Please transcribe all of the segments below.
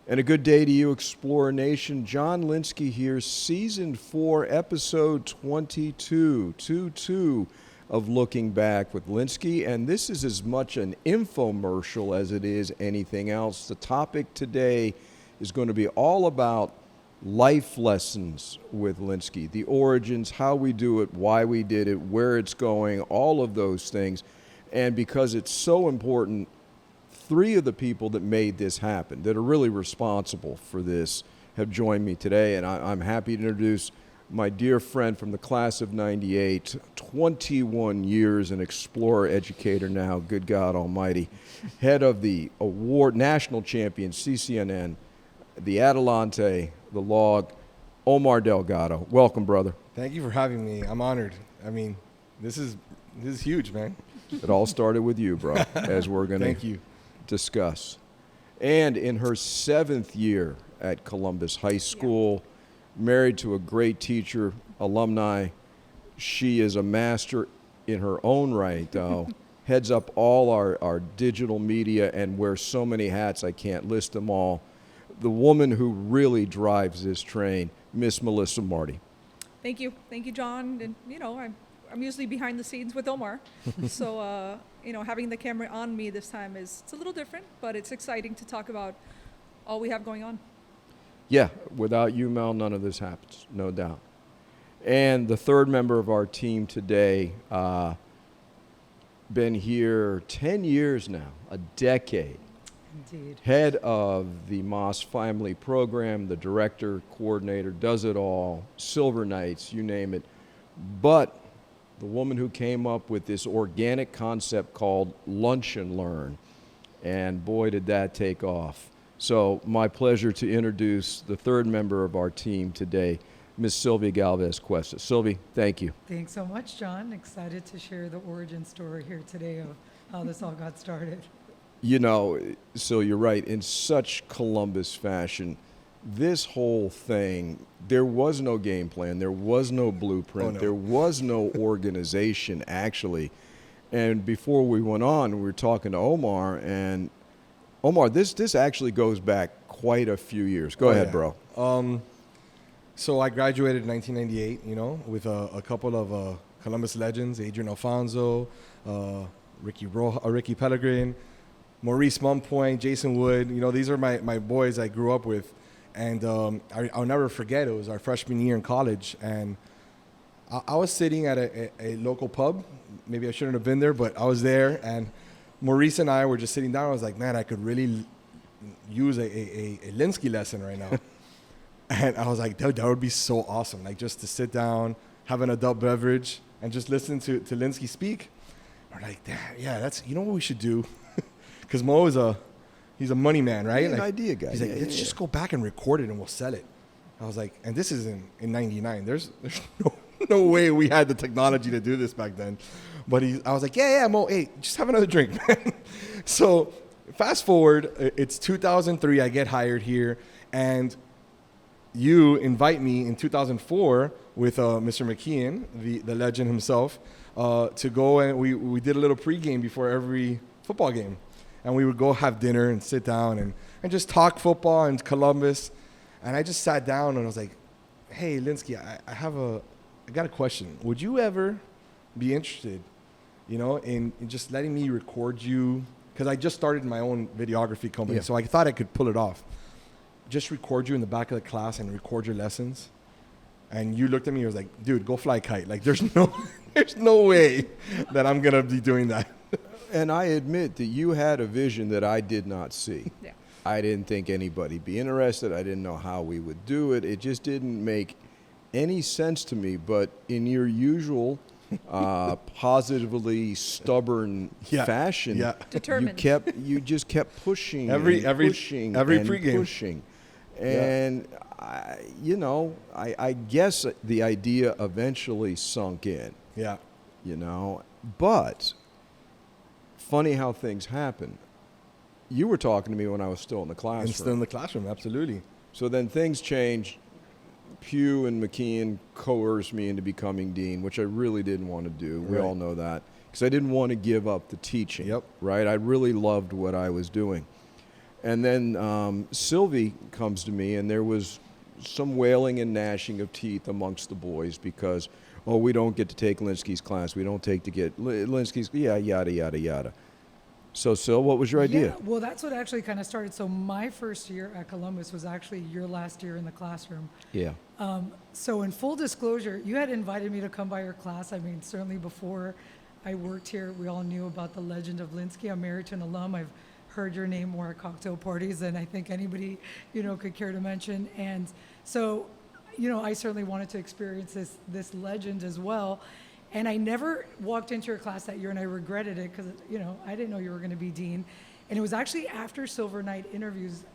And a good day to you, Explorer Nation. John Lynskey here, Season 4, Episode 22, 2-2 of Looking Back with Lynskey. And this is as much an infomercial as it is anything else. The topic today is going to be all about life lessons with Lynskey, the origins, how we do it, why we did it, where it's going, all of those things. And because it's so important, three of the people that made this happen, that are really responsible for this, have joined me today. And I'm happy to introduce my dear friend from the class of 98, 21 years, an explorer educator now, good God almighty, head of the award, national champion, CCNN, the Adelante, the Log, Omar Delgado. Welcome, brother. Thank you for having me. I'm honored. I mean, this is huge, man. It all started with you, bro, as we're going to discuss. And in her 7th year at Columbus High School, married to a great teacher, alumni. She is a master in her own right, though. Heads up all our digital media and wears so many hats I can't list them all. The woman who really drives this train, Miss Melissa Marti. Thank you, John. And I'm usually behind the scenes with Omar, so having the camera on me this time it's a little different, but it's exciting to talk about all we have going on. Yeah, without you, Mel, none of this happens, no doubt. And the third member of our team today, been here 10 years now, a decade. Indeed. Head of the Moss Family Program, the director, coordinator, does it all, Silver Knights, you name it. But the woman who came up with this organic concept called Lunch and Learn, and boy, did that take off. So my pleasure to introduce the third member of our team today, Miss Sylvie Galvez-Cuesta. Sylvie, thank you. Thanks so much, John. Excited to share the origin story here today of how this all got started. You know, so you're right, in such Columbus fashion, this whole thing, there was no game plan, there was no blueprint, there was no organization, actually. And before we went on, we were talking to Omar, and Omar, this actually goes back quite a few years. Go ahead, bro. So I graduated in 1998, with a couple of Columbus legends, Adrian Alfonso, Ricky Pellegrin, Maurice Mumpoint, Jason Wood. These are my boys I grew up with. And I'll never forget, it was our freshman year in college. And I was sitting at a local pub. Maybe I shouldn't have been there, but I was there. And Maurice and I were just sitting down. I was like, man, I could really use a Lynskey lesson right now. And I was like, that would be so awesome. Like just to sit down, have an adult beverage, and just listen to Lynskey speak. We're like, yeah, that's, what we should do? Because Mo is he's a money man, right? An idea guy. He's like, let's just go back and record it and we'll sell it. I was like, and this is in 99. There's no way we had the technology to do this back then. But I was like, yeah, Mo, hey, just have another drink, man. So fast forward, it's 2003, I get hired here, and you invite me in 2004 with Mr. McKeon, the legend himself, to go, and we did a little pregame before every football game. And we would go have dinner and sit down and just talk football in Columbus. And I just sat down and I was like, hey, Lynskey, I got a question. Would you ever be interested, in just letting me record you? Because I just started my own videography company, so I thought I could pull it off. Just record you in the back of the class and record your lessons. And you looked at me and was like, dude, go fly a kite. Like, there's no way that I'm going to be doing that. And I admit that you had a vision that I did not see. Yeah. I didn't think anybody'd be interested. I didn't know how we would do it. It just didn't make any sense to me. But in your usual positively stubborn fashion, determined, you just kept pushing every pregame. pushing. And I guess the idea eventually sunk in. Yeah. But funny how things happen. You were talking to me when I was still in the classroom. And still in the classroom, absolutely. So then things changed. Pugh and McKeon coerced me into becoming dean, which I really didn't want to do. We all know that. Because I didn't want to give up the teaching. Right? I really loved what I was doing. And then Sylvie comes to me, and there was some wailing and gnashing of teeth amongst the boys because, oh, we don't get to take Lynskey's class. We don't take to get Lynskey's, yeah, yada, yada, yada. So, Syl, what was your idea? Yeah, well, that's what actually kind of started. So my first year at Columbus was actually your last year in the classroom. Yeah. So in full disclosure, you had invited me to come by your class. I mean, certainly before I worked here, we all knew about the legend of Lynskey. I'm married to an alum. I've heard your name more at cocktail parties than I think anybody, could care to mention. And so, I certainly wanted to experience this legend as well. And I never walked into your class that year, and I regretted it because, I didn't know you were going to be dean. And it was actually after Silver Night interviews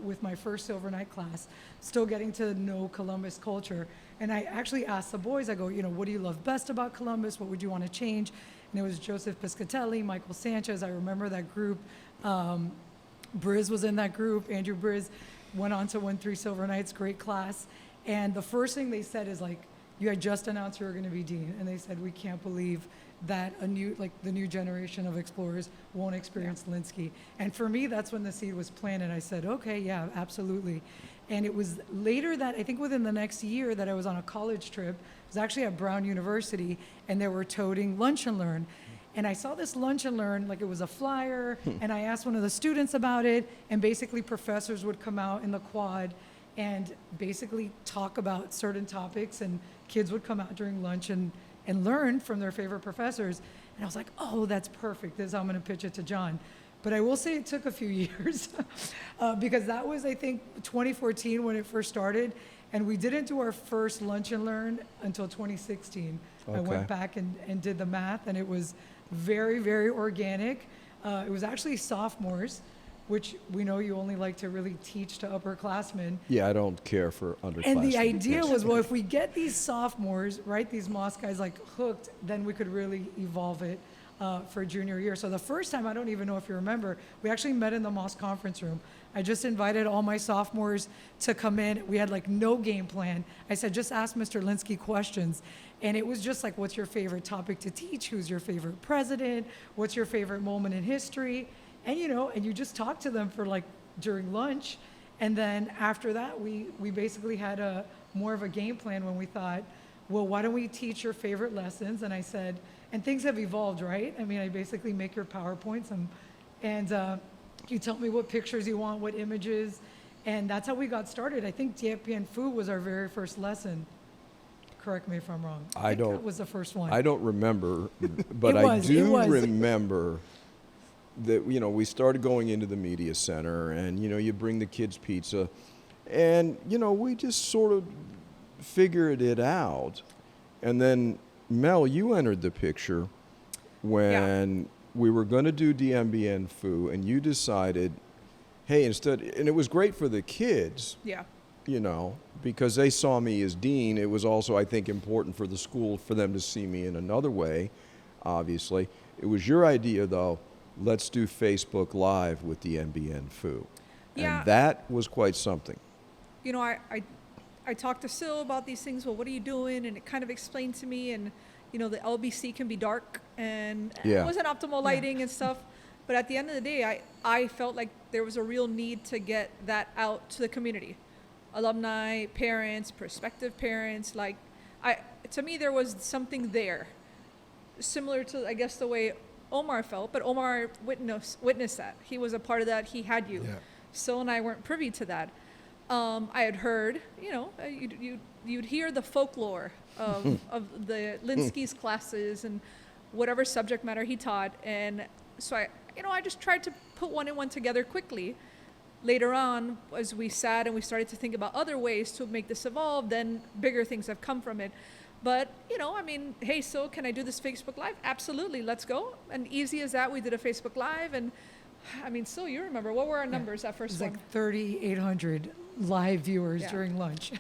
with my first Silver Night class, still getting to know Columbus culture. And I actually asked the boys, I go, what do you love best about Columbus? What would you want to change? And it was Joseph Piscatelli, Michael Sanchez. I remember that group. Briz was in that group. Andrew Briz went on to win 3 Silver Nights, great class. And the first thing they said is like, you had just announced you were going to be dean. And they said, we can't believe that the new generation of explorers won't experience Lynskey. And for me, that's when the seed was planted. I said, okay, yeah, absolutely. And it was later that, I think within the next year, that I was on a college trip. It was actually at Brown University, and they were toting Lunch and Learn. And I saw this Lunch and Learn, like it was a flyer, and I asked one of the students about it, and basically professors would come out in the quad and basically talk about certain topics, and kids would come out during lunch and learn from their favorite professors. And I was like, oh, that's perfect. This is how I'm going to pitch it to John. But I will say it took a few years because that was, I think, 2014 when it first started. And we didn't do our first Lunch and Learn until 2016. Okay. I went back and did the math, and it was very, very organic. It was actually sophomores, which we know you only like to really teach to upperclassmen. Yeah, I don't care for underclassmen. And the idea was, well, if we get these sophomores, right, these Moss guys like hooked, then we could really evolve it for junior year. So the first time, I don't even know if you remember, we actually met in the Moss conference room. I just invited all my sophomores to come in. We had like no game plan. I said, just ask Mr. Lynskey questions. And it was just like, what's your favorite topic to teach? Who's your favorite president? What's your favorite moment in history? And and you just talk to them for like during lunch. And then after that, we basically had more of a game plan when we thought, well, why don't we teach your favorite lessons? And I said, and things have evolved, right? I mean, I basically make your PowerPoints and you tell me what pictures you want, what images. And that's how we got started. I think Dien Phu was our very first lesson. Correct me if I'm wrong. I think that was the first one. I don't remember, but I do remember that, we started going into the media center and, you bring the kids pizza and, we just sort of figured it out. And then, Mel, you entered the picture when we were going to do Dien Phu, and you decided, hey, instead, and it was great for the kids. Yeah. Because they saw me as dean. It was also, I think, important for the school for them to see me in another way, obviously. It was your idea, though, let's do Facebook Live with the Dien Phu. Yeah. And that was quite something. I talked to Syl about these things. Well, what are you doing? And it kind of explained to me. And, the LBC can be dark and it wasn't optimal lighting and stuff. But at the end of the day, I felt like there was a real need to get that out to the community. Alumni, parents, prospective parents. To me, there was something there. Similar to, I guess, the way Omar felt, but Omar witnessed that. He was a part of that. He had you. Yeah. Syl and I weren't privy to that. I had heard, you'd hear the folklore of the Lynskey's classes and whatever subject matter he taught. And so I just tried to put one and one together quickly. Later on, as we sat and we started to think about other ways to make this evolve, then bigger things have come from it. But, hey, so can I do this Facebook Live? Absolutely, let's go. And easy as that, we did a Facebook Live. And, so you remember, what were our numbers that first one? It was like 3,800 live viewers during lunch,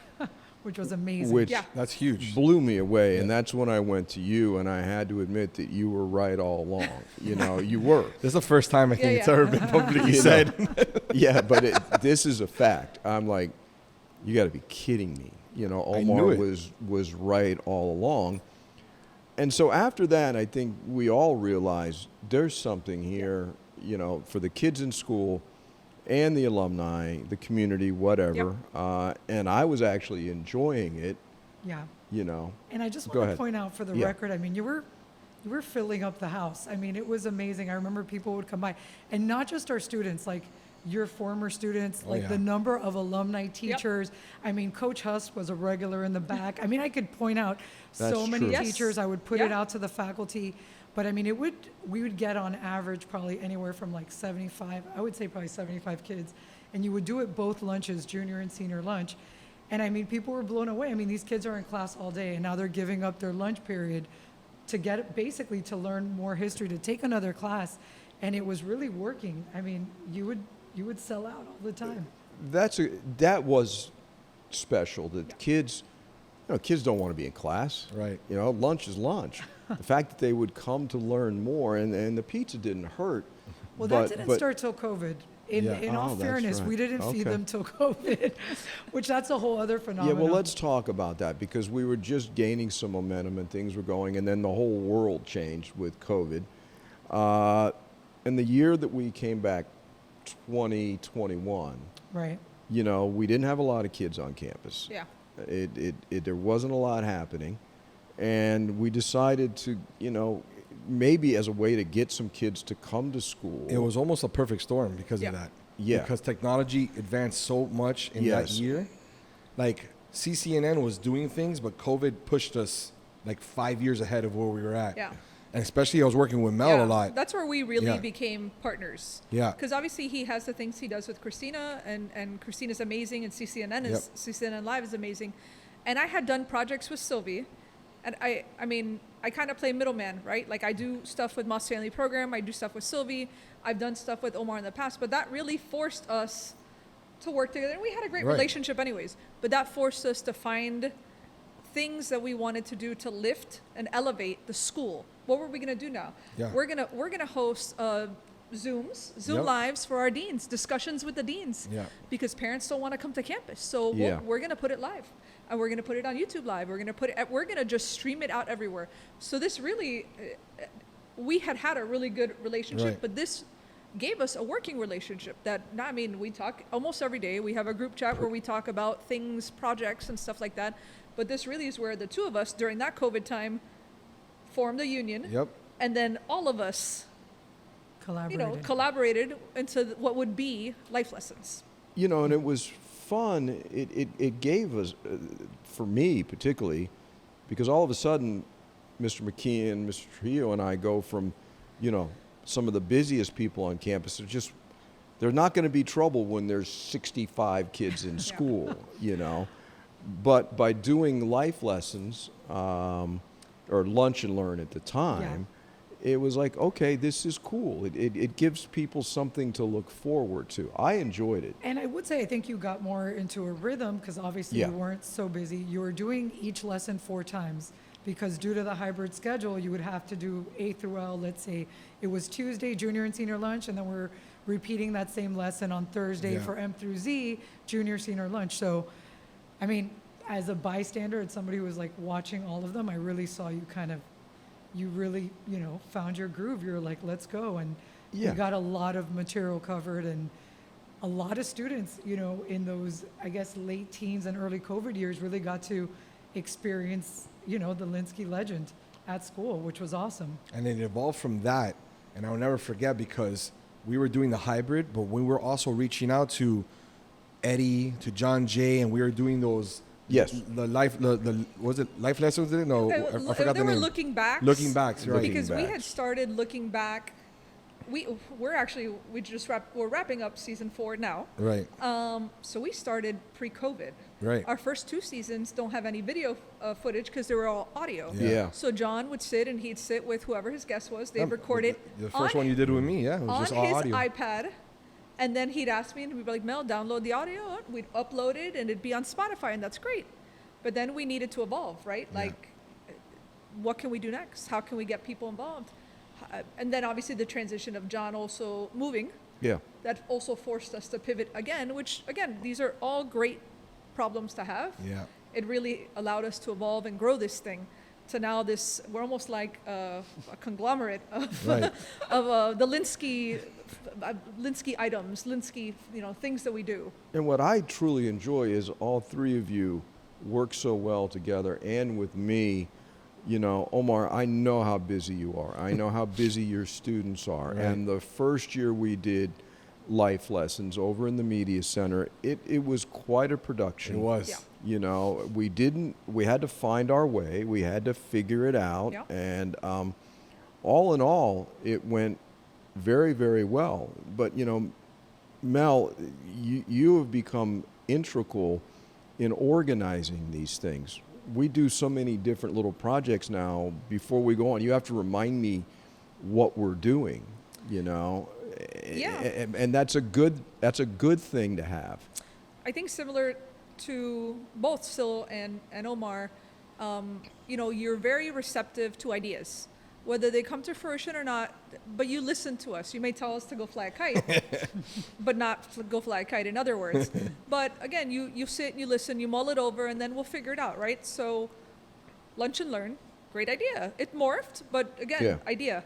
which was amazing. That's huge. Blew me away. And that's when I went to you, and I had to admit that you were right all along. You were. This is the first time I think it's ever been publicly said. Yeah, but this is a fact. I'm like, you got to be kidding me. Omar was right all along. And so after that, I think we all realized there's something here, for the kids in school. and the alumni, the community, whatever. And I was actually enjoying it, Yeah. you know. And I just Go want to ahead. point out for the Yeah. record, I mean, you were filling up the house. I mean, it was amazing. I remember people would come by, and not just our students, like your former students, like yeah. the number of alumni teachers. I mean, Coach Husk was a regular in the back. I mean, I could point out so That's many true. Yes. teachers. I would put it Yeah. out to the faculty, but I mean, we would get on average probably anywhere from like 75, I would say probably 75 kids, and you would do it both lunches, junior and senior lunch. And I mean, people were blown away. I mean, these kids are in class all day, and now they're giving up their lunch period to get basically to learn more history, to take another class, and it was really working. I mean, you would sell out all the time. That was special. That kids, kids don't want to be in class. Right. Lunch is lunch. The fact that they would come to learn more, and the pizza didn't hurt. Well, but, that didn't but, start till COVID. In Yeah. all Oh, that's fairness, right. we didn't feed Okay. them till COVID, which that's a whole other Yeah, phenomenon. well, let's talk about that because we were just gaining some momentum and things were going, and then the whole world changed with COVID. And the year that we came back, 2021, Right. we didn't have a lot of kids on campus. Yeah. There wasn't a lot happening, and we decided to, maybe as a way to get some kids to come to school. It was almost a perfect storm because Yeah. of that. Yeah. Because technology advanced so much in that Yes. year. Like CCNN was doing things, but COVID pushed us like 5 years ahead of where we were at. Yeah. And especially I was working with Mel a lot. That's where we really Yeah. became partners. Yeah. Because obviously he has the things he does with Christina, and Christina's amazing, and CCNN Live is amazing. And I had done projects with Sylvie, and I mean, I kind of play middleman, right? Like I do stuff with Moss Family Program, I do stuff with Sylvie, I've done stuff with Omar in the past, but that really forced us to work together. And we had a great Right. relationship anyways, but that forced us to find things that we wanted to do to lift and elevate the school. What were we going to do now? Yeah. We're gonna host Zoom Yep. lives for our deans, discussions with the deans, Yeah. because parents don't want to come to campus. So Yeah. we're going to put it live, and we're going to put it on YouTube Live. We're going to just stream it out everywhere. So this really, we had a really good relationship, Right. but this gave us a working relationship that, I mean, we talk almost every day. We have a group chat where we talk about things, projects, and stuff like that. But this really is where the two of us, during that COVID time, formed a union. Yep. And then all of us, Collaborated. collaborated into what would be life lessons. And it was fun. It gave us, for me particularly, because all of a sudden, Mr. McKee and Mr. Trujillo and I go from, some of the busiest people on campus. They're not going to be trouble when there's 65 kids in school, But by doing life lessons, or lunch and learn at the time, it was like, okay, this is cool. It gives people something to look forward to. I enjoyed it. And I would say I think you got more into a rhythm because obviously Yeah. you weren't so busy. You were doing each lesson 4 times because due to the hybrid schedule, you would have to do A through L. Let's say it was Tuesday, junior and senior lunch, and then we're repeating that same lesson on Thursday Yeah. for M through Z, junior, senior lunch. So, I mean, as a bystander and somebody who was like watching all of them, I really saw you you really, found your groove. You were like, let's go. And Yeah. we got a lot of material covered and a lot of students, in those, I guess, late teens and early COVID years really got to experience, the Lynskey legend at school, which was awesome. And it evolved from that. And I'll never forget because we were doing the hybrid, but we were also reaching out to Eddie, to John Jay, and we were doing those. Yes. Was it life lessons? No, I forgot they the were name. looking back. Looking back, right. Because we Backs. had started looking back. We're wrapping up season 4 now. Right, So we started pre-COVID. right. Our first 2 seasons don't have any video footage because they were all audio. Yeah. So John would sit and he'd sit with whoever his guest was. They'd record it The first one you did with me, yeah, it was on just all his audio. iPad, and then he'd ask me, and we'd be like, Mel, download the audio. We'd upload it, and it'd be on Spotify, and that's great. But then we needed to evolve, right? Yeah. Like, what can we do next? How can we get people involved? And then obviously the transition of John also moving, Yeah. that also forced us to pivot again, which, again, these are all great problems to have. Yeah. It really allowed us to evolve and grow this thing to now we're almost like a conglomerate of, Right. of the Lynskey Lynskey items, Lynskey, things that we do. And what I truly enjoy is all three of you work so well together, and with me. Omar, I know how busy you are. I know how busy your students are. Right. And the first year we did life lessons over in the media center, it was quite a production. It was. Yeah. We had to find our way. We had to figure it out. Yeah. And all in all, it went very, very well. But, Mel, you have become integral in organizing these things. We do so many different little projects now. Before we go on, you have to remind me what we're doing, Yeah. and that's a good thing to have. I think similar to both Sil and Omar, you're very receptive to ideas, whether they come to fruition or not, but you listen to us. You may tell us to go fly a kite, but not go fly a kite, in other words. But again, you sit and you listen, you mull it over, and then we'll figure it out, right? So lunch and learn, great idea. It morphed, but again, Yeah. idea.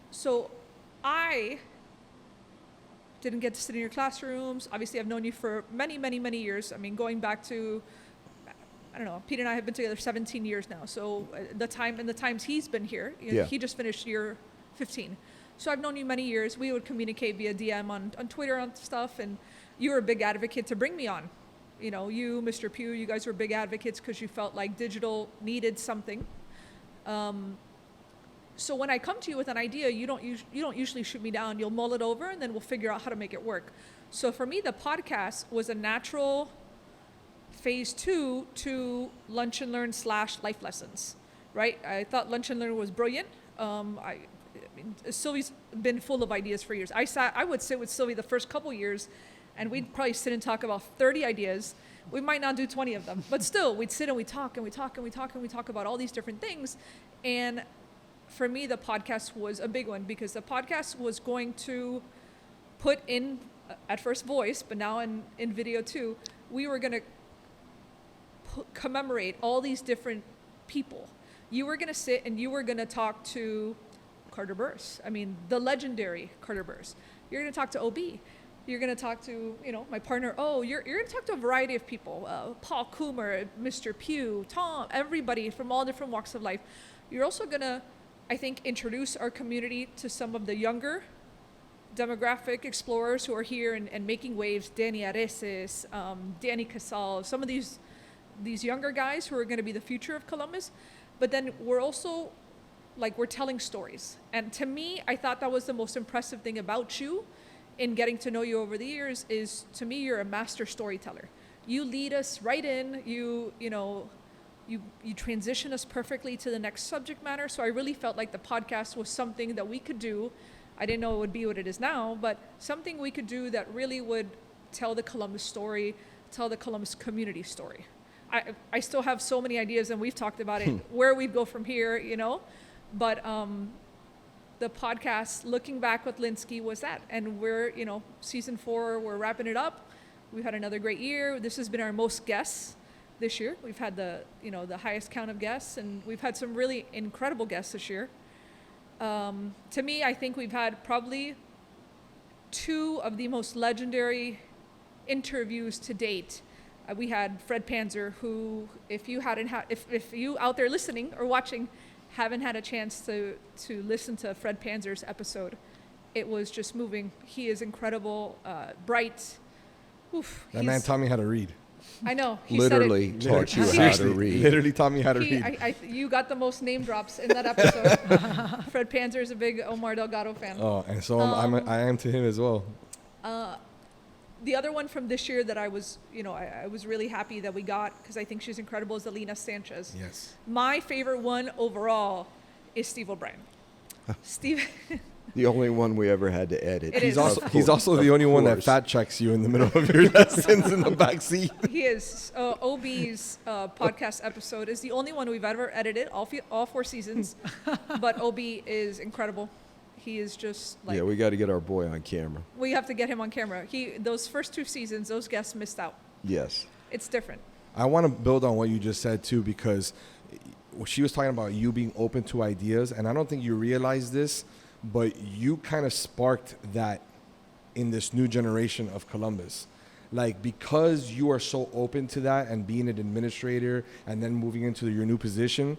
So I didn't get to sit in your classrooms. Obviously, I've known you for many, many, many years. I mean, going back to, I don't know, Pete and I have been together 17 years now. So the times he's been here, Yeah. he just finished year 15. So I've known you many years. We would communicate via DM on Twitter on stuff, and you were a big advocate to bring me on. You, Mr. Pugh, you guys were big advocates because you felt like digital needed something. So when I come to you with an idea, you don't usually shoot me down. You'll mull it over, and then we'll figure out how to make it work. So for me, the podcast was a natural phase 2 to Lunch and Learn / life lessons, right? I thought Lunch and Learn was brilliant. I mean, Sylvie's been full of ideas for years. I would sit with Sylvie the first couple years, and we'd probably sit and talk about 30 ideas. We might not do 20 of them, but still, we'd sit and we talk and we talk and we talk and we talk about all these different things. And for me, the podcast was a big one because the podcast was going to put in, at first voice, but now in video too, we were going to commemorate all these different people. You were going to sit and you were going to talk to Carter Burris. I mean, the legendary Carter Burris. You're going to talk to OB. You're going to talk to, my partner. Oh, you're going to talk to a variety of people. Paul Coomer, Mr. Pugh, Tom, everybody from all different walks of life. You're also going to, I think, introduce our community to some of the younger demographic explorers who are here and making waves. Danny Areces, Danny Casal, some of these younger guys who are going to be the future of Columbus. But then we're also, we're telling stories. And to me, I thought that was the most impressive thing about you in getting to know you over the years is, to me, you're a master storyteller. You lead us right in. You transition us perfectly to the next subject matter. So I really felt like the podcast was something that we could do. I didn't know it would be what it is now, but something we could do that really would tell the Columbus story, tell the Columbus community story. I still have so many ideas, and we've talked about it, where we'd go from here, but the podcast, Looking Back with Lynskey, was that. And we're, season 4, we're wrapping it up. We've had another great year. This has been our most guests this year. We've had the highest count of guests, and we've had some really incredible guests this year. To me, I think we've had probably 2 of the most legendary interviews to date. We had Fred Panzer, who, if you out there listening or watching haven't had a chance to listen to Fred Panzer's episode, it was just moving. He is incredible, bright. Oof, That man taught me how to read. I know. He Literally said taught you how to Seriously, read. Literally taught me how to read. You got the most name drops in that episode. Fred Panzer is a big Omar Delgado fan. Oh, and so I am to him as well. The other one from this year that I was really happy that we got, because I think she's incredible, is Alina Sanchez. Yes. My favorite one overall is Steve O'Brien. Steve. The only one we ever had to edit. It He's is. he's also the only one that fact checks you in the middle of your lessons in the back seat. He is. OB's podcast episode is the only one we've ever edited, all 4 seasons. But OB is incredible. He is just Yeah, we got to get our boy on camera. we have to get him on camera. Those first 2 seasons, those guests missed out. Yes. It's different. I want to build on what you just said too, because she was talking about you being open to ideas, and I don't think you realize this, but you kind of sparked that in this new generation of Columbus. Like, because you are so open to that and being an administrator and then moving into your new position,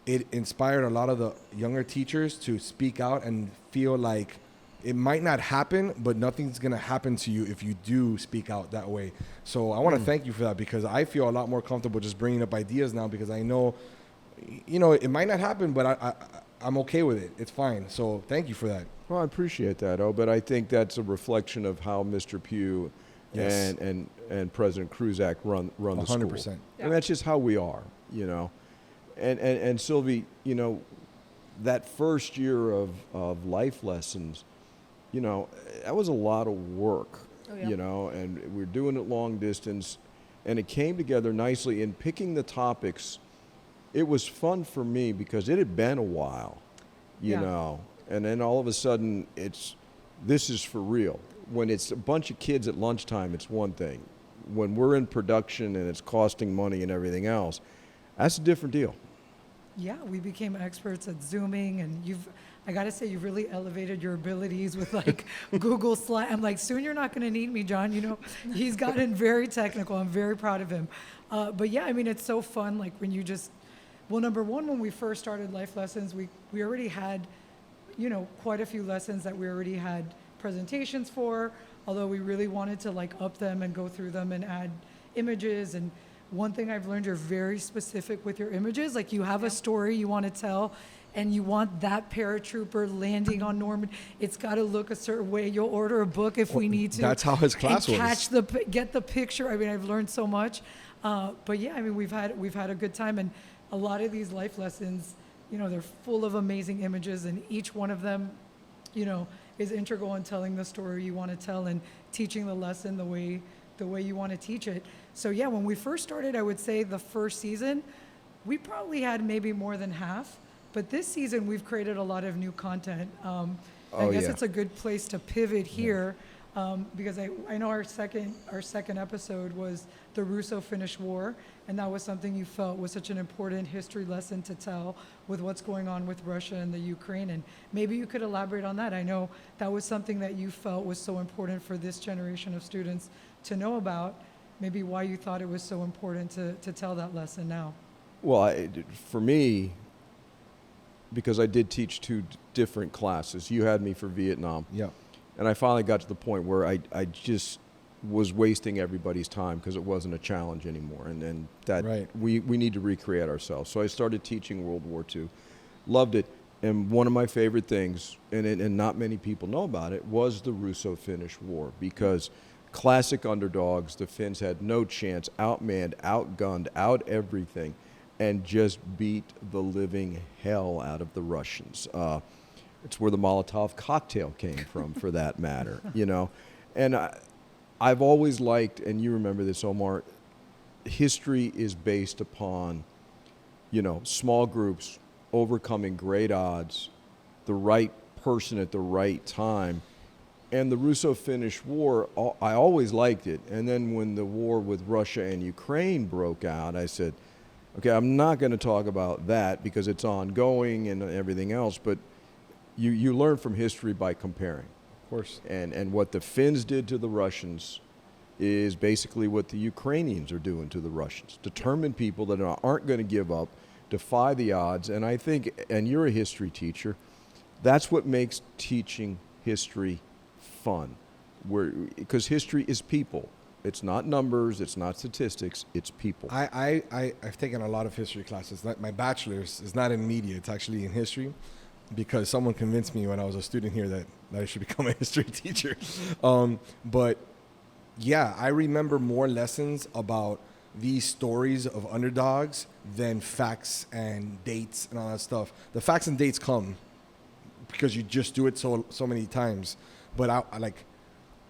it inspired a lot of the younger teachers to speak out and feel like it might not happen, but nothing's going to happen to you if you do speak out that way. So I want to thank you for that, because I feel a lot more comfortable just bringing up ideas now, because I know, it might not happen, but I'm okay with it. It's fine. So thank you for that. Well, I appreciate that, but I think that's a reflection of how Mr. Pugh Yes. and President Kruzak run the 100%. school. Yeah. And that's just how we are, And Sylvie, that first year of life lessons, that was a lot of work, Oh, yeah. and we're doing it long distance, and it came together nicely in picking the topics. It was fun for me because it had been a while, Yeah. and then all of a sudden this is for real. When it's a bunch of kids at lunchtime, it's one thing. When we're in production and it's costing money and everything else, that's a different deal. Yeah, we became experts at Zooming, and I got to say, you've really elevated your abilities with like Google Slide. I'm like, soon you're not going to need me, John. He's gotten very technical. I'm very proud of him. But yeah, I mean, it's so fun. Like when you number one, when we first started Life Lessons, we already had, quite a few lessons that we already had presentations for, although we really wanted to like up them and go through them and add images. And one thing I've learned, you're very specific with your images. Like you have a story you want to tell, and you want that paratrooper landing on Norman. It's got to look a certain way. You'll order a book if we need to. That's how his class and was. Get the picture. I mean, I've learned so much. But yeah, I mean, we've had a good time, and a lot of these life lessons, they're full of amazing images, and each one of them, is integral in telling the story you want to tell and teaching the lesson the way you want to teach it. So yeah, when we first started, I would say the first season, we probably had maybe more than half. But this season, we've created a lot of new content. I guess it's a good place to pivot here, because I know our second episode was the Russo-Finnish War, and that was something you felt was such an important history lesson to tell with what's going on with Russia and the Ukraine. And maybe you could elaborate on that. I know that was something that you felt was so important for this generation of students to know about. Maybe why you thought it was so important to tell that lesson now. Well, for me, because I did teach two different classes. You had me for Vietnam. Yeah. And I finally got to the point where I just was wasting everybody's time because it wasn't a challenge anymore. And that Right. we need to recreate ourselves. So I started teaching World War II. Loved it. And one of my favorite things, and not many people know about it, was the Russo-Finnish War, because classic underdogs, the Finns had no chance, outmanned, outgunned, out everything, and just beat the living hell out of the Russians. It's where the Molotov cocktail came from, for that matter, And I've always liked, and you remember this, Omar, history is based upon, small groups overcoming great odds, the right person at the right time. And the Russo-Finnish War, I always liked it. And then when the war with Russia and Ukraine broke out, I said, okay, I'm not going to talk about that because it's ongoing and everything else, but you learn from history by comparing. Of course. And what the Finns did to the Russians is basically what the Ukrainians are doing to the Russians. Determined people that aren't going to give up, defy the odds. And I think, and you're a history teacher, that's what makes teaching history fun. Because history is people. It's not numbers, it's not statistics, it's people. I've taken a lot of history classes. My bachelor's is not in media, it's actually in history, because someone convinced me when I was a student here that I should become a history teacher. But yeah, I remember more lessons about these stories of underdogs than facts and dates and all that stuff. The facts and dates come because you just do it so many times. But I like,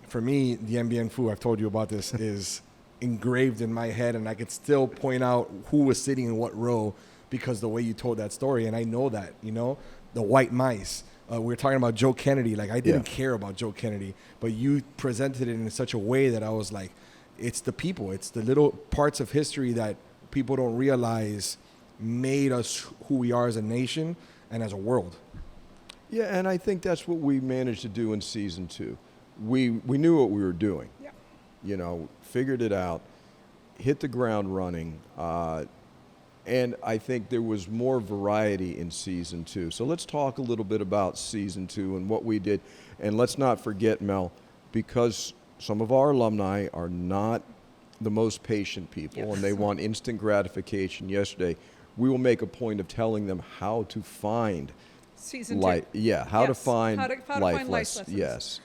for me, the Bien Phu, I've told you about this, is engraved in my head, and I could still point out who was sitting in what row because the way you told that story, and I know that, the white mice. We were talking about Joe Kennedy. Like, I didn't care about Joe Kennedy, but you presented it in such a way that I was like, it's the people. It's the little parts of history that people don't realize made us who we are as a nation and as a world. Yeah, and I think that's what we managed to do in season 2. We knew what we were doing. Yeah. You know, figured it out, hit the ground running, and I think there was more variety in season 2. So let's talk a little bit about season 2 and what we did. And let's not forget, Mel, because some of our alumni are not the most patient people, Yes. and they want instant gratification yesterday. We will make a point of telling them how to find Season 2. life. Yeah, how to Yes. find How to find life life lessons. lessons. Yes.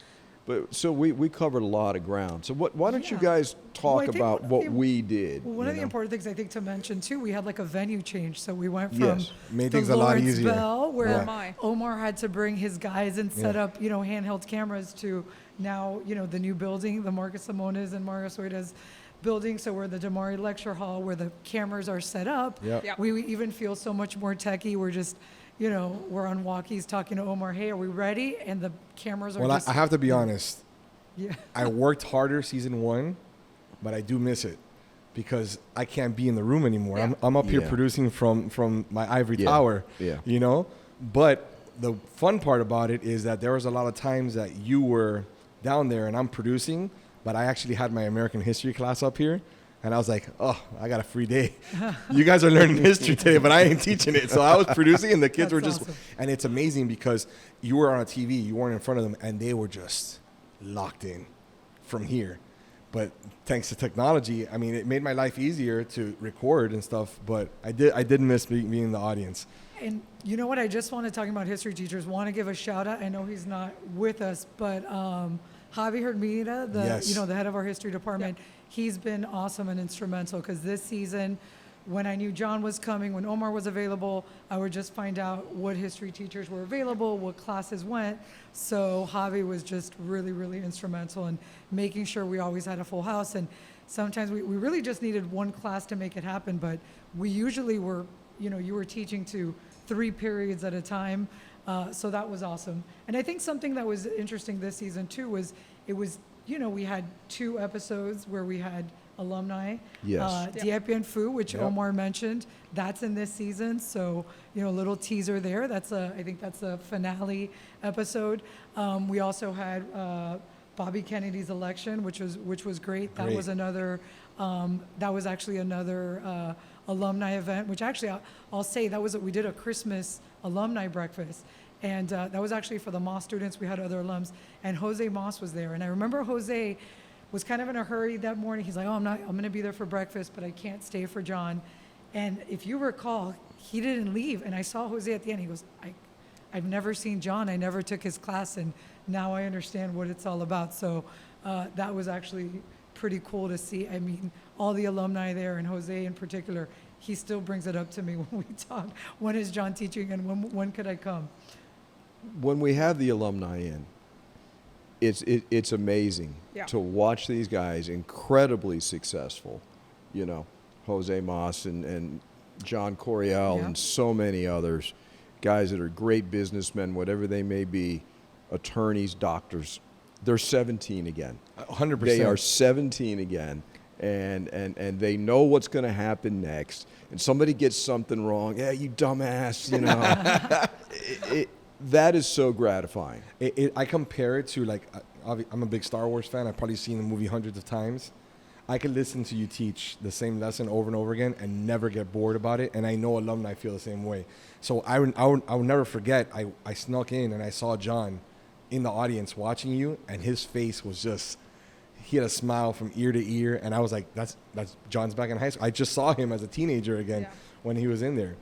But so we covered a lot of ground. So why don't you Yeah. guys Well, I talk think about one of what the- we did? Well, one you of the know? important things I think to mention too, we had like a venue change. So we went from Yes. Made the things a lot Lawrence easier. Bell, where Yeah. Oh my. Omar had to bring his guys and set Yeah. up, handheld cameras, to now, the new building, the Marcus Simones and Mario Sueda's building. So we're the Damari Lecture Hall where the cameras are set up. Yep. Yep. We even feel so much more techie. We're just, we're on walkies talking to Omar, hey, are we ready? And the cameras are Well, just. I have to be honest. Yeah. I worked harder season 1, but I do miss it because I can't be in the room anymore. Yeah. I'm up here Yeah. producing from my ivory Yeah. tower. Yeah. But the fun part about it is that there was a lot of times that you were down there and I'm producing, but I actually had my American history class up here. And I was like, oh, I got a free day. You guys are learning history today, but I ain't teaching it. So I was producing and the kids That's were just, awesome. and it's amazing because you were on a TV, you weren't in front of them, and they were just locked in from here. But thanks to technology, I mean, it made my life easier to record and stuff, but I did miss being in the audience. And you know what? I just want to talk about history teachers. Want to give a shout out. I know he's not with us, but Javi Hermida, Yes. the head of our history department, he's been awesome and instrumental because this season, when I knew John was coming, when Omar was available, I would just find out what history teachers were available, what classes went. So Javi was just really, really instrumental in making sure we always had a full house. And sometimes we really just needed one class to make it happen, but we usually were, you were teaching to 3 periods at a time. So that was awesome. And I think something that was interesting this season too was we had 2 episodes where we had alumni. Yes. Diepian which Yep. Omar mentioned, that's in this season. So, a little teaser there. I think that's a finale episode. We also had Bobby Kennedy's election, which was great. That Great. was another, that was actually another alumni event, which actually I'll say we did a Christmas alumni breakfast. And that was actually for the Moss students. We had other alums, and Jose Moss was there. And I remember Jose was kind of in a hurry that morning. He's like, I'm going to be there for breakfast, but I can't stay for John. And if you recall, he didn't leave. And I saw Jose at the end. He goes, I've never seen John. I never took his class, and now I understand what it's all about. So that was actually pretty cool to see. I mean, all the alumni there, and Jose in particular, he still brings it up to me when we talk. When is John teaching, and when could I come? When we have the alumni in, it's amazing Yeah. to watch these guys, incredibly successful, Jose Moss and John Coriel Yeah. and so many others, guys that are great businessmen, whatever they may be, attorneys, doctors. They're 17 again. 100%. They are 17 again, and they know what's going to happen next. And somebody gets something wrong. Yeah, you dumbass, that is so gratifying. I compare it to, like, I'm a big Star Wars fan. I've probably seen the movie hundreds of times. I could listen to you teach the same lesson over and over again and never get bored about it. And I know alumni feel the same way. So I will never forget, I snuck in and I saw John in the audience watching you, and his face was just, he had a smile from ear to ear. And I was like, that's John's back in high school. I just saw him as a teenager again when he was in there.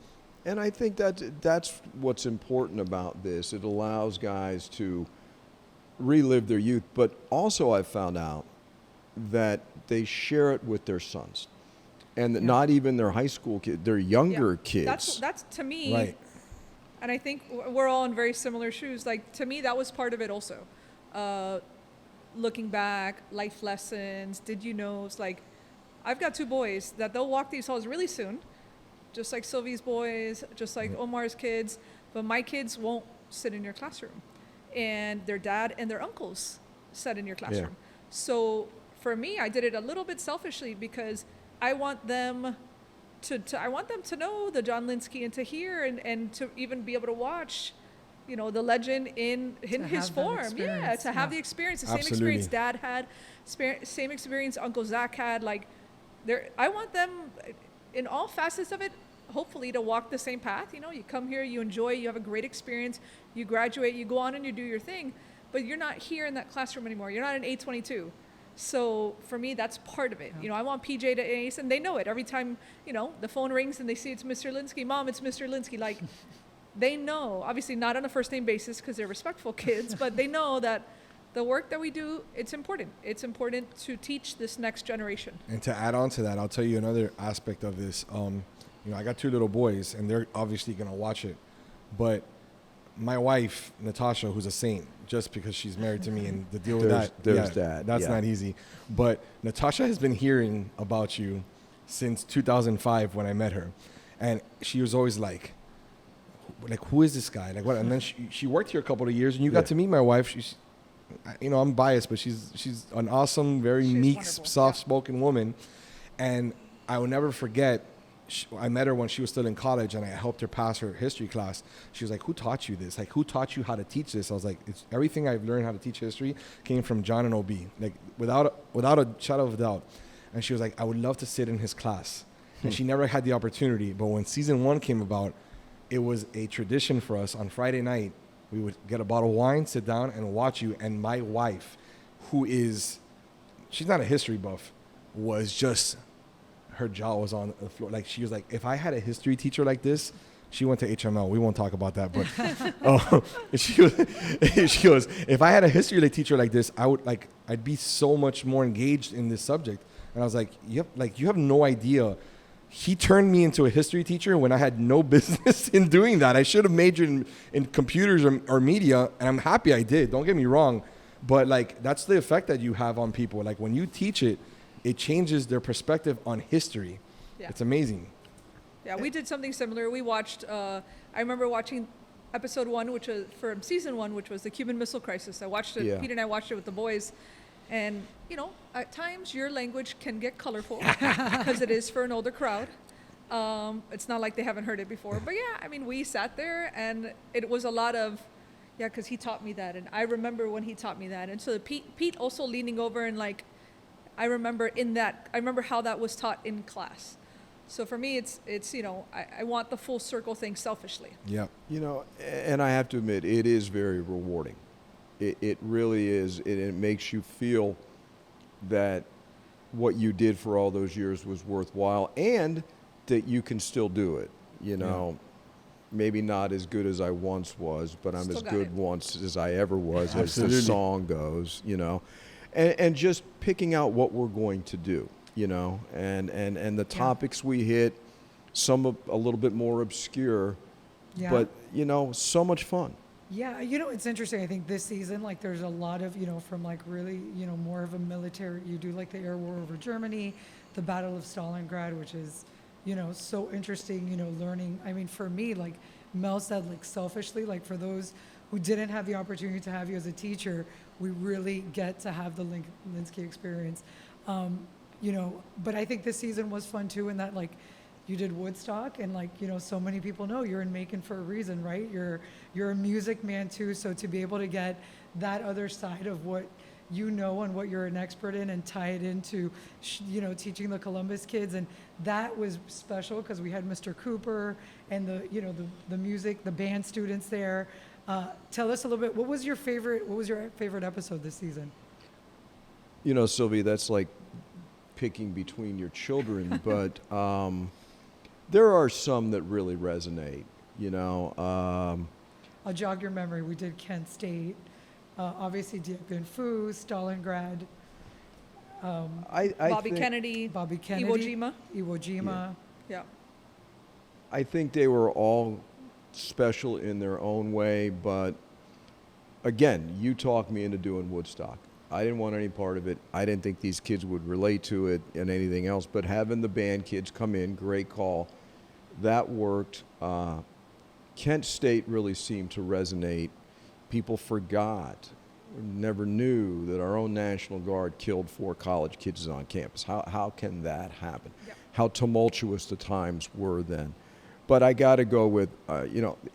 And I think that's what's important about this. It allows guys to relive their youth, but also I've found out that they share it with their sons, and that not even their high school kids, their younger kids. That's to me, Right. and I think we're all in very similar shoes. Like, to me, that was part of it also. Looking back, life lessons, did you know? It's like, I've got 2 boys that they'll walk these halls really soon, just like Sylvie's boys, just like Omar's kids, but my kids won't sit in your classroom. And their dad and their uncles sat in your classroom. So for me, I did it a little bit selfishly because I want them to know the John Lynskey and to hear and to even be able to watch the legend in his have that form. experience, To have yeah. the experience, the Absolutely. same experience Dad had, same experience Uncle Zach had. Like, I want them in all facets of it, hopefully, to walk the same path. You come here, you enjoy, you have a great experience, you graduate, you go on and you do your thing, but you're not here in that classroom anymore. You're not an 822. So for me, that's part of it. Yeah. I want PJ to ace, and they know it. Every time, the phone rings and they see it's Mr. Lynskey, Mom, it's Mr. Lynskey. Like, they know, obviously not on a first name basis because they're respectful kids, but they know that the work that we do, it's important. It's important to teach this next generation. And to add on to that, I'll tell you another aspect of this. I got 2 little boys, and they're obviously going to watch it. But my wife, Natasha, who's a saint, just because she's married to me, and the deal with There's that. That's Yeah. not easy. But Natasha has been hearing about you since 2005 when I met her. And she was always like, who is this guy? Like, what? And then she worked here a couple of years, and you Yeah. got to meet my wife. She's, I'm biased, but she's an awesome, very She's meek, wonderful. soft-spoken woman. And I will never forget, I met her when she was still in college, and I helped her pass her history class. She was like, who taught you this? Like, who taught you how to teach this? I was like, it's everything I've learned how to teach history came from John and OB, like, without a shadow of a doubt. And she was like, I would love to sit in his class. And she never had the opportunity. But when season 1 came about, it was a tradition for us. On Friday night, we would get a bottle of wine, sit down, and watch you. And my wife, she's not a history buff, was just, her jaw was on the floor. Like, she was like, if I had a history teacher like this, she went to HML. We won't talk about that, but she goes, if I had a history teacher like this, I'd be so much more engaged in this subject. And I was like, yep, like, you have no idea. He turned me into a history teacher when I had no business in doing that. I should have majored in computers or media, and I'm happy I did. Don't get me wrong. But, like, that's the effect that you have on people. Like, when you teach it, it changes their perspective on history. Yeah. It's amazing. Yeah, we did something similar. We watched, I remember watching episode 1, which was from season 1, which was the Cuban Missile Crisis. I watched it, Yeah. Peter and I watched it with the boys. And, at times your language can get colorful because it is for an older crowd. It's not like they haven't heard it before. But yeah, I mean, we sat there and it was a lot of, yeah, because he taught me that. And I remember when he taught me that. And so Pete also leaning over and like, I remember how that was taught in class. So for me, it's I want the full circle thing selfishly. Yeah. And I have to admit, it is very rewarding. It really is. It makes you feel that what you did for all those years was worthwhile and that you can still do it. Maybe not as good as I once was, but I'm Still as got good it. once as I ever was, as the Absolutely. song goes, And just picking out what we're going to do, and the topics we hit, some a little bit more obscure, Yeah. but, so much fun. Yeah, it's interesting. I think this season, like, there's a lot of, from like really, more of a military, you do like the air war over Germany, the Battle of Stalingrad, which is, so interesting, learning. I mean, for me, like Mel said, like selfishly, like for those who didn't have the opportunity to have you as a teacher, we really get to have the Lynskey experience. But I think this season was fun too, in that like, you did Woodstock, and like, so many people know you're in Macon for a reason, right? You're a music man too, so to be able to get that other side of what and what you're an expert in, and tie it into, teaching the Columbus kids, and that was special because we had Mr. Cooper and the music, the band students there. Tell us a little bit. What was your favorite episode this season? Sylvie, that's like picking between your children, but there are some that really resonate, I'll jog your memory. We did Kent State, obviously Dien Bien Phu, Stalingrad, I Bobby think, Kennedy, Bobby Kennedy, Iwo Jima. Yeah. I think they were all special in their own way, but again, you talked me into doing Woodstock. I didn't want any part of it. I didn't think these kids would relate to it and anything else, but having the band kids come in, great call. That worked. Kent State really seemed to resonate. People forgot, never knew that our own National Guard killed 4 college kids on campus. How can that happen? Yep. How tumultuous the times were then. But I got to go with,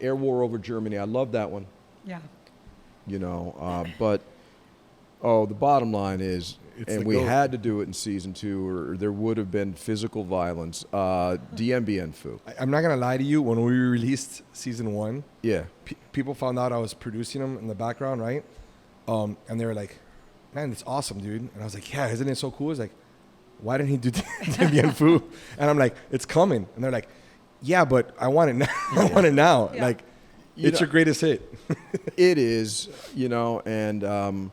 Air War over Germany. I love that one. Yeah. You know, but the bottom line is, It's and the we goat. had to do it in season 2, or there would have been physical violence. DMBN Fu. I'm not gonna lie to you. When we released season 1, Yeah. people found out I was producing them in the background, right? And they were like, "Man, it's awesome, dude." And I was like, "Yeah, isn't it so cool?" It's like, "Why didn't he do Demian Fu?" And I'm like, "It's coming." And they're like, "Yeah, but I want it now. I want it now." Yeah. Like, You it's know- your greatest hit. It is, you know, and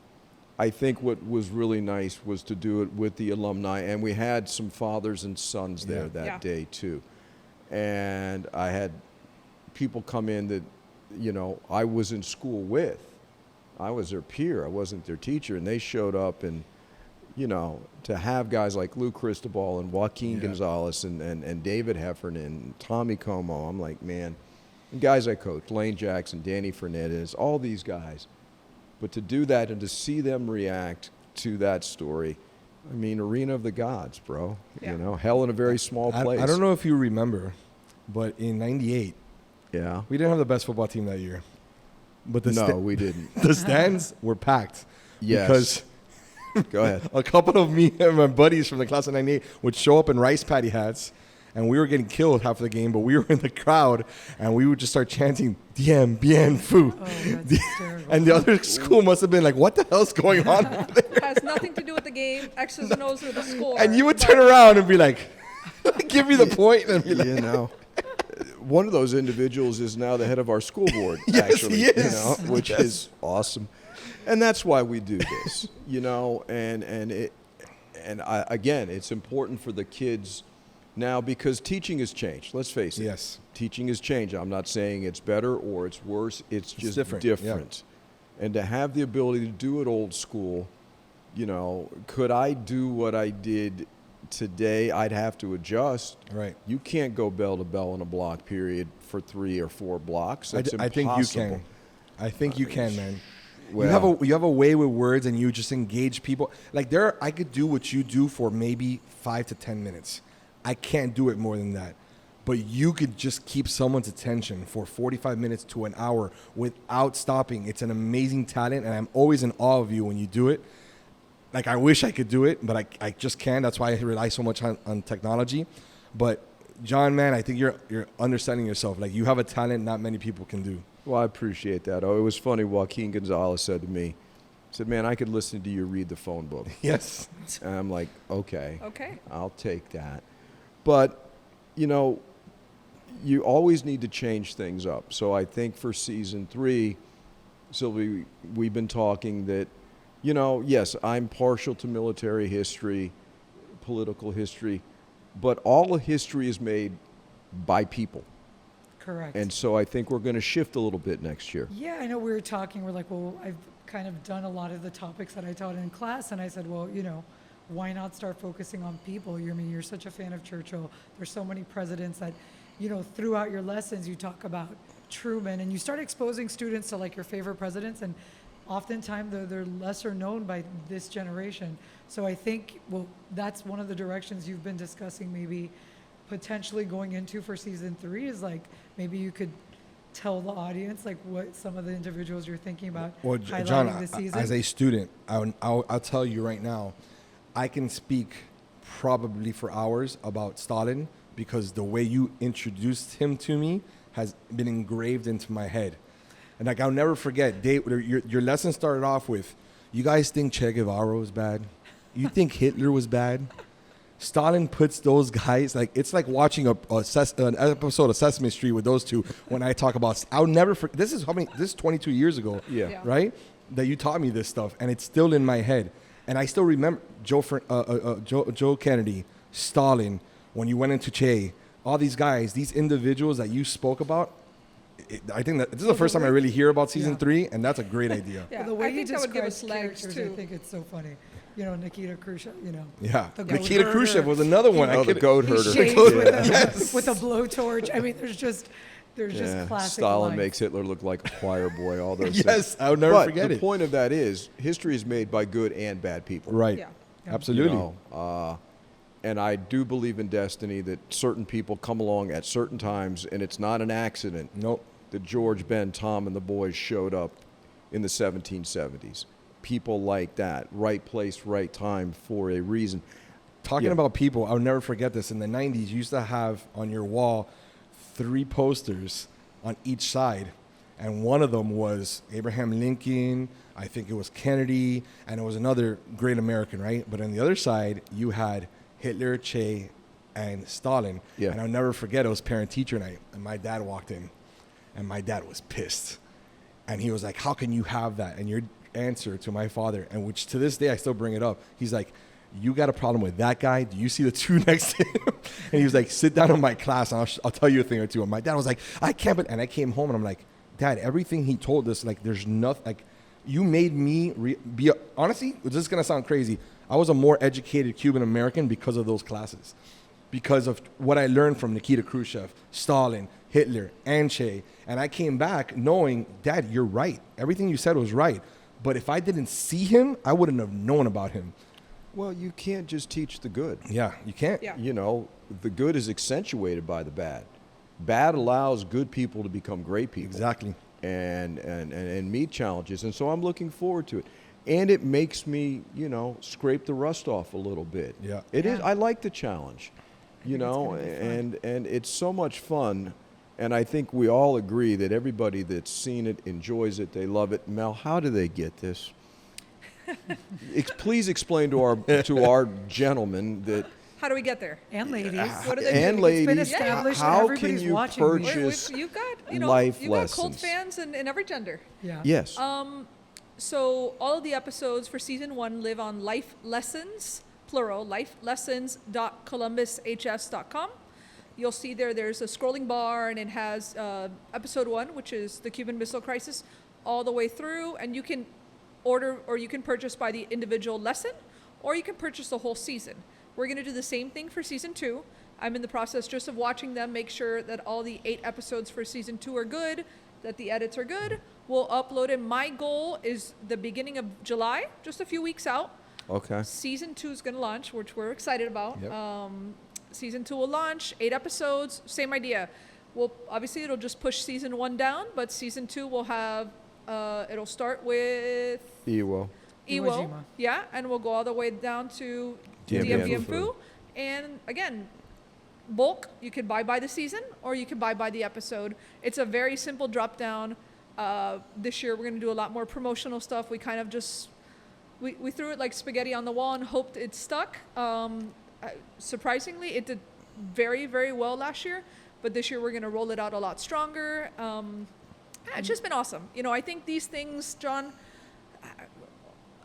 I think what was really nice was to do it with the alumni, and we had some fathers and sons there Yeah. that Yeah. day too. And I had people come in that, you know, I was in school with. I was their peer. I wasn't their teacher, and they showed up, and you know, to have guys like Lou Cristobal and Joaquin Yeah. Gonzalez and David Heffernan and Tommy Como, I'm like, man, and guys I coached, Lane Jackson, Danny Fernandez, all these guys. But to do that and to see them react to that story, I mean, arena of the gods, bro. Yeah. You know, hell in a very small place. I don't know if you remember, but in '98, Yeah. we didn't have the best football team that year. But No, we didn't. the stands were packed. Yes. Because Go ahead. a couple of me and my buddies from the class of '98 would show up in rice patty hats, and we were getting killed half of the game, but we were in the crowd, and we would just start chanting "Diem Bien Fu," Oh, that's hysterical. and the other school must have been like, "What the hell's going on over there?" It has nothing to do with the game. X's and O's with the score. And you would but- turn around and be like, "Give me the point," and be like, You know, one of those individuals is now the head of our school board. Yes, actually, he is. You know, which is awesome, and that's why we do this. You know, again, it's important for the kids now because teaching has changed. Let's face it. Yes. Teaching has changed. I'm not saying it's better or it's worse. It's just different, yeah. different. And to have the ability to do it old school, you know, could I do what I did today? I'd have to adjust. Right. You can't go bell to bell in a block period for 3 or 4 blocks. It's I think you impossible. can. I think you can, man. Well, you have a way with words, and you just engage people. Like I could do what you do for maybe 5 to 10 minutes. I can't do it more than that. But you could just keep someone's attention for 45 minutes to an hour without stopping. It's an amazing talent, and I'm always in awe of you when you do it. Like, I wish I could do it, but I just can't. That's why I rely so much on technology. But, John, man, I think you're understanding yourself. Like, you have a talent not many people can do. Well, I appreciate that. Oh, it was funny. Joaquin Gonzalez said to me, he said, "Man, I could listen to you read the phone book." Yes. And I'm like, okay. Okay. I'll take that. But, you know, you always need to change things up. So I think for season 3, Sylvie, we've been talking that, you know, yes, I'm partial to military history, political history, but all of history is made by people. Correct. And so I think we're going to shift a little bit next year. Yeah, I know we were talking. We're like, well, I've kind of done a lot of the topics that I taught in class, and I said, well, you know, why not start focusing on people? I mean, you're such a fan of Churchill. There's so many presidents that, you know, throughout your lessons you talk about Truman, and you start exposing students to like your favorite presidents, and oftentimes they're lesser known by this generation. So I think, well, that's one of the directions you've been discussing, maybe potentially going into for season 3 is like maybe you could tell the audience like what some of the individuals you're thinking about Well, highlighting John, this season. as a student, I'll tell you right now, I can speak probably for hours about Stalin because the way you introduced him to me has been engraved into my head. And like, I'll never forget, your lesson started off with, you guys think Che Guevara was bad? You think Hitler was bad? Stalin puts those guys, like, it's like watching an episode of Sesame Street with those two when I talk about, I'll never forget, this is 22 years ago, Yeah. right? That you taught me this stuff, and it's still in my head. And I still remember Joe Kennedy, Stalin, when you went into Che, all these guys, these individuals that you spoke about. I think that this is the first time I really hear about season 3, and that's a great idea. Yeah, Well, the way I he think that would give us describes legs characters, I too. think it's so funny. You know, Nikita Khrushchev, you know. Yeah, The goat Nikita herder. Khrushchev was another one. Oh, the goat He herder. shaves with a blowtorch. I mean, there's just Yeah, classic Stalin lines. makes Hitler look like a choir boy, all those Yes, things. I'll never But forget the it. point of that is history is made by good and bad people. Right. Yeah. Yeah. Absolutely. You know, and I do believe in destiny that certain people come along at certain times, and it's not an accident. Nope. that George, Ben, Tom, and the boys showed up in the 1770s. People like that, right place, right time for a reason. Talking Yeah. about people, I'll never forget this. In the 90s, you used to have on your wall 3 posters on each side. And one of them was Abraham Lincoln, I think it was Kennedy, and it was another great American, right? But on the other side, you had Hitler, Che, and Stalin. Yeah. And I'll never forget, it was parent-teacher night. And my dad walked in, and my dad was pissed. And he was like, how can you have that? And your answer to my father, and which to this day I still bring it up, he's like, you got a problem with that guy? Do you see the 2 next to him? And he was like, sit down in my class and I'll tell you a thing or two. And my dad was like, I can't. And I came home and I'm like, Dad, everything he told us, like, there's nothing, like, you made me be, honestly, this is going to sound crazy. I was a more educated Cuban American because of those classes, because of what I learned from Nikita Khrushchev, Stalin, Hitler, and Che. And I came back knowing, Dad, you're right. Everything you said was right. But if I didn't see him, I wouldn't have known about him. Well, you can't just teach the good. Yeah, you can't. Yeah. You know, the good is accentuated by the bad. Bad allows good people to become great people. Exactly. And meet challenges. And so I'm looking forward to it. And it makes me, you know, scrape the rust off a little bit. Yeah. It is. Yeah. I like the challenge, you think it's know, gonna be fun. and it's so much fun. And I think we all agree that everybody that's seen it enjoys it. They love it. Mel, how do they get this? Please explain to our gentlemen that How do we get there? And ladies. What do they and do? ladies, It's been established. how can Everybody's you watching these. purchase You've got, life you've got cult lessons? fans in every gender. Yeah. Yes. So all of the episodes for season 1 live on Life Lessons, plural, lifelessons.columbushs.com. You'll see there's a scrolling bar, and it has episode 1, which is the Cuban Missile Crisis, all the way through, and you can order or you can purchase by the individual lesson, or you can purchase the whole season. We're going to do the same thing for season 2. I'm in the process just of watching them, make sure that all the 8 episodes for season 2 are good, that the edits are good. We'll upload it. My goal is the beginning of July, just a few weeks out. Okay. Season 2 is going to launch, which we're excited about. Yep. Season 2 will launch, 8 episodes, same idea. Well, obviously it'll just push season 1 down, but season 2 will have, it'll start with Iwo. Iwo, Iwo Jima. yeah, and we'll go all the way down to Dien Dien Bien Bien Phu. And again, bulk, you could buy by the season or you could buy by the episode. It's a very simple drop down. This year we're going to do a lot more promotional stuff. We kind of just, we threw it like spaghetti on the wall and hoped it stuck. Surprisingly, it did very, very well last year, but this year we're going to roll it out a lot stronger. It's just been awesome. You know, I think these things, John,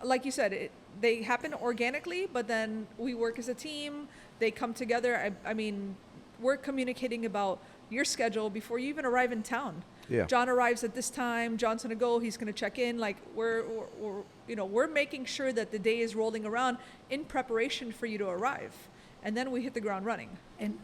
like you said, they happen organically, but then we work as a team. They come together. I mean, we're communicating about your schedule before you even arrive in town. Yeah. John arrives at this time. John's gonna go. He's gonna check in. Like we're making sure that the day is rolling around in preparation for you to arrive, and then we hit the ground running. And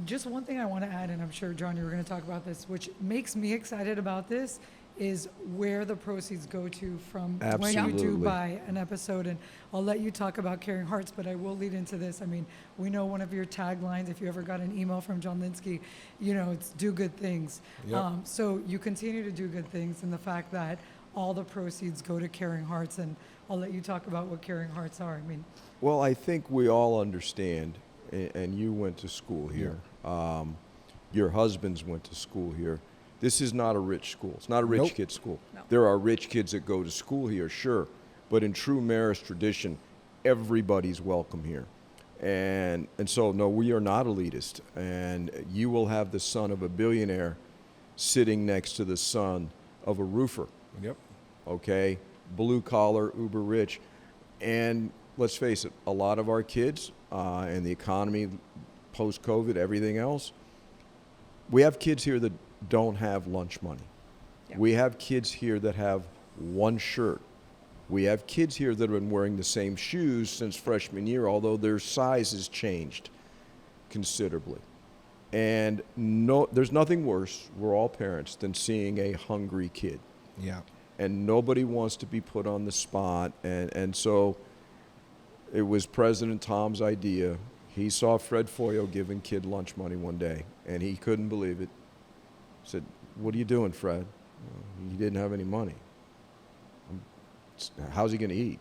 just one thing I want to add, and I'm sure, John, you were going to talk about this, which makes me excited about this, is where the proceeds go to from when you do Absolutely. buy an episode. And I'll let you talk about Caring Hearts, but I will lead into this. I mean, we know one of your taglines, if you ever got an email from John Lynskey, you know, it's do good things. Yep. So you continue to do good things, and the fact that all the proceeds go to Caring Hearts, and I'll let you talk about what Caring Hearts are. I mean, Well, I think we all understand, and you went to school here. Your husbands went to school here. This is not a rich school. It's not a rich Nope. kid school. No. There are rich kids that go to school here, sure. But in true Marist tradition, everybody's welcome here. And so, no, we are not elitist. And you will have the son of a billionaire sitting next to the son of a roofer. Yep. Okay, blue collar, uber rich. And let's face it, a lot of our kids and the economy, post-COVID, everything else, we have kids here that don't have lunch money. Yeah. We have kids here that have one shirt. We have kids here that have been wearing the same shoes since freshman year, although their size has changed considerably. And no, there's nothing worse, we're all parents, than seeing a hungry kid. Yeah. And nobody wants to be put on the spot. And so it was President Tom's idea. He saw Fred Foyo giving kid lunch money one day, and he couldn't believe it. Said, What are you doing, Fred? He didn't have any money. How's he going to eat?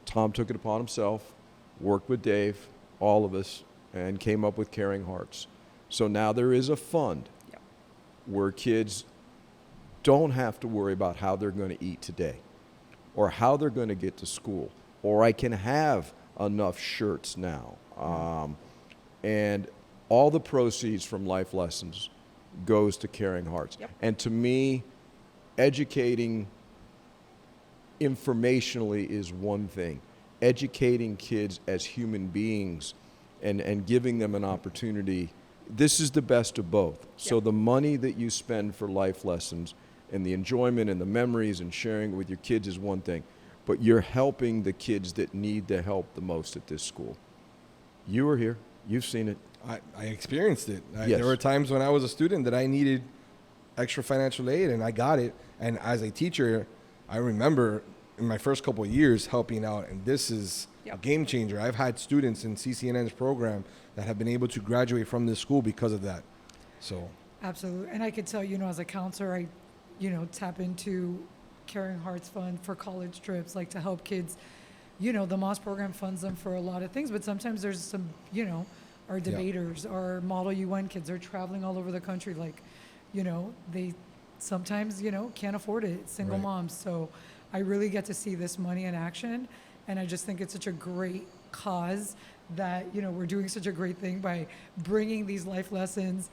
Tom took it upon himself, worked with Dave, all of us, and came up with Caring Hearts. So now there is a fund where kids don't have to worry about how they're going to eat today or how they're going to get to school, or I can have enough shirts now. And all the proceeds from Life Lessons goes to Caring Hearts. Yep. And to me, educating informationally is one thing. Educating kids as human beings and giving them an opportunity, this is the best of both. So Yep. the money that you spend for Life Lessons and the enjoyment and the memories and sharing it with your kids is one thing, but you're helping the kids that need the help the most at this school. You were here. You've seen it. I experienced it. Yes. There were times when I was a student that I needed extra financial aid, and I got it. And as a teacher, I remember in my first couple of years helping out, and this is a Yep. game changer. I've had students in CCNN's program that have been able to graduate from this school because of that. So Absolutely. And I could tell, as a counselor, I, tap into Caring Hearts Fund for college trips, like to help kids. The Moss program funds them for a lot of things, but sometimes there's some, our debaters, our Model UN kids are traveling all over the country. Like, they sometimes, can't afford it, single Right. moms. So I really get to see this money in action. And I just think it's such a great cause that, we're doing such a great thing by bringing these life lessons,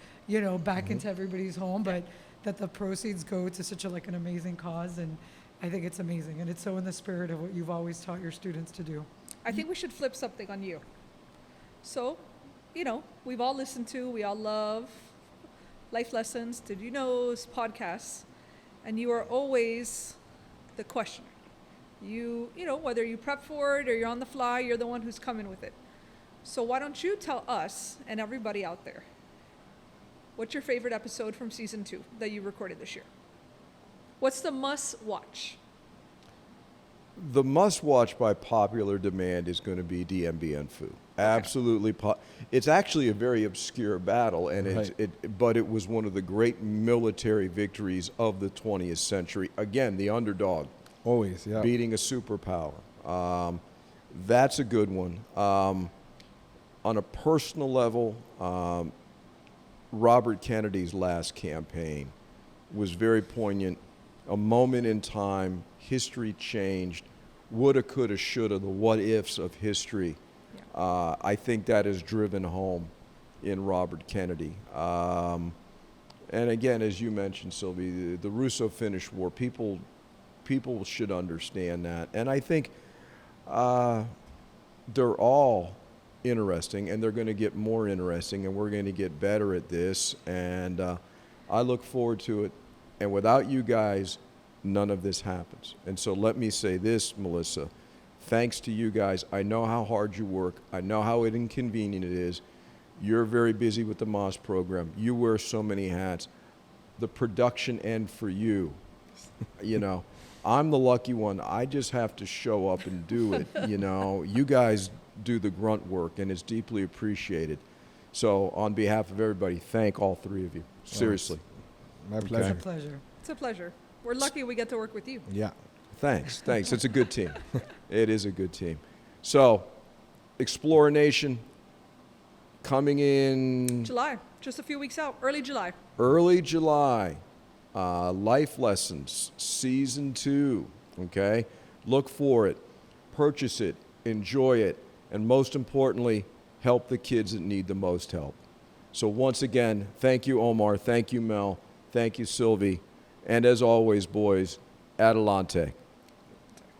back into everybody's home, but that the proceeds go to such an amazing cause. And I think it's amazing. And it's so in the spirit of what you've always taught your students to do. I think we should flip something on you. So, we've all listened to, we all love Life Lessons, Did You Know's podcasts, and you are always the questioner. Whether you prep for it or you're on the fly, you're the one who's coming with it. So why don't you tell us and everybody out there, what's your favorite episode from season 2 that you recorded this year? What's the must watch? The must-watch by popular demand is going to be DMB Fu. Absolutely. It's actually a very obscure battle, and but it was one of the great military victories of the 20th century. Again, the underdog. always, yeah. Beating a superpower. That's a good one. On a personal level, Robert Kennedy's last campaign was very poignant. A moment in time, history changed. Woulda, coulda, shoulda, the what ifs of history. I think that is driven home in Robert Kennedy. And again, as you mentioned, Sylvie, the Russo-Finnish War, people should understand that. And I think they're all interesting, and they're going to get more interesting, and we're going to get better at this. And I look forward to it. And without you guys, none of this happens. And so let me say this, Melissa. Thanks to you guys. I know how hard you work. I know how inconvenient it is. You're very busy with the Moss program. You wear so many hats. The production end for you, I'm the lucky one. I just have to show up and do it. You guys do the grunt work, and it's deeply appreciated. So on behalf of everybody, thank all three of you. Seriously. My It's pleasure. a pleasure. It's a pleasure. We're lucky we get to work with you. Yeah. Thanks. It's a good team. It is a good team. So, Explorer Nation, coming in July, just a few weeks out, early July. early July, Life Lessons, Season 2, okay? Look for it, purchase it, enjoy it, and most importantly, help the kids that need the most help. So once again, thank you, Omar. Thank you, Mel. Thank you, Sylvie. And as always, boys, adelante.